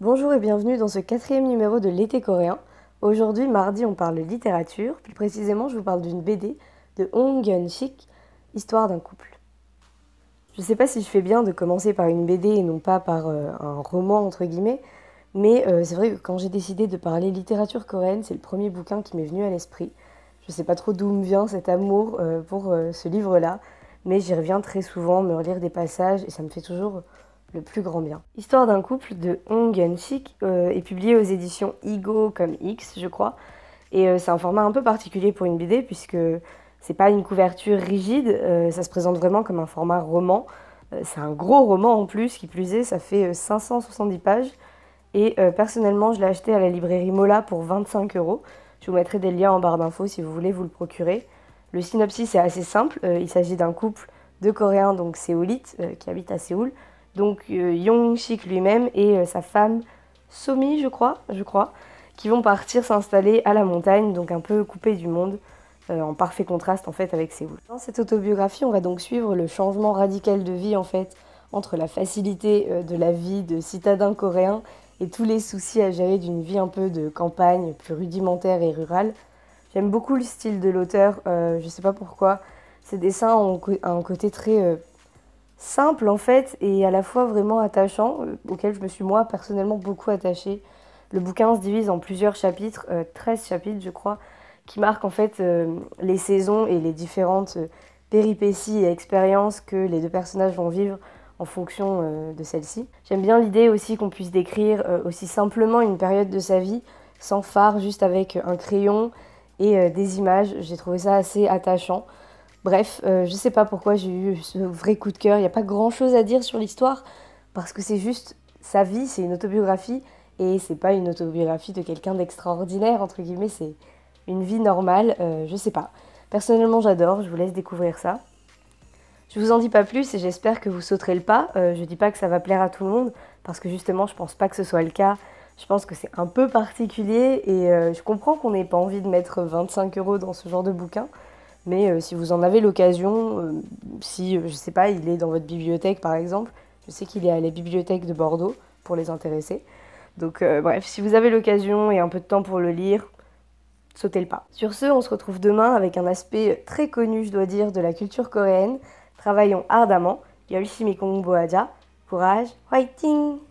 Bonjour et bienvenue dans ce 4e numéro de l'été coréen. Aujourd'hui, mardi, on parle littérature, plus précisément je vous parle d'une BD de Hong Hyun-sik, Histoire d'un couple. Je sais pas si je fais bien de commencer par une BD et non pas par un roman entre guillemets, mais c'est vrai que quand j'ai décidé de parler littérature coréenne, c'est le premier bouquin qui m'est venu à l'esprit. Je sais pas trop d'où me vient cet amour pour ce livre-là, mais j'y reviens très souvent, me relire des passages et ça me fait toujours le plus grand bien. Histoire d'un couple de Hong Hyun-sik est publié aux éditions Igo comme X, je crois. Et c'est un format un peu particulier pour une BD puisque c'est pas une couverture rigide, ça se présente vraiment comme un format roman. C'est un gros roman en plus, qui plus est, ça fait 570 pages. Et personnellement, je l'ai acheté à la librairie Mola pour 25 euros. Je vous mettrai des liens en barre d'infos si vous voulez vous le procurer. Le synopsis est assez simple. Il s'agit d'un couple de Coréens, donc séoulite, qui habitent à Séoul. Donc Yong-sik lui-même et sa femme Somi, je crois, qui vont partir s'installer à la montagne, donc un peu coupés du monde, en parfait contraste en fait avec Séoul. Dans cette autobiographie, on va donc suivre le changement radical de vie en fait entre la facilité de la vie de citadins coréens et tous les soucis à gérer d'une vie un peu de campagne, plus rudimentaire et rurale. J'aime beaucoup le style de l'auteur, je sais pas pourquoi. Ses dessins ont un côté très simple en fait et à la fois vraiment attachant, auquel je me suis moi personnellement beaucoup attachée. Le bouquin se divise en plusieurs chapitres, 13 chapitres je crois, qui marquent en fait les saisons et les différentes péripéties et expériences que les deux personnages vont vivre en fonction de celles-ci. J'aime bien l'idée aussi qu'on puisse décrire aussi simplement une période de sa vie, sans phare, juste avec un crayon et des images. J'ai trouvé ça assez attachant. Bref, je sais pas pourquoi j'ai eu ce vrai coup de cœur. Il n'y a pas grand chose à dire sur l'histoire parce que c'est juste sa vie, c'est une autobiographie et c'est pas une autobiographie de quelqu'un d'extraordinaire, entre guillemets, c'est une vie normale, je sais pas. Personnellement, j'adore, je vous laisse découvrir ça. Je vous en dis pas plus et j'espère que vous sauterez le pas. Je dis pas que ça va plaire à tout le monde parce que justement, je pense pas que ce soit le cas. Je pense que c'est un peu particulier et je comprends qu'on n'ait pas envie de mettre 25 euros dans ce genre de bouquin. Mais si vous en avez l'occasion, si, je sais pas, il est dans votre bibliothèque par exemple, je sais qu'il est à la bibliothèque de Bordeaux pour les intéressés. Donc bref, si vous avez l'occasion et un peu de temps pour le lire, sautez le pas. Sur ce, on se retrouve demain avec un aspect très connu, je dois dire, de la culture coréenne. Travaillons ardemment. 열심히 공부하자. Courage, fighting!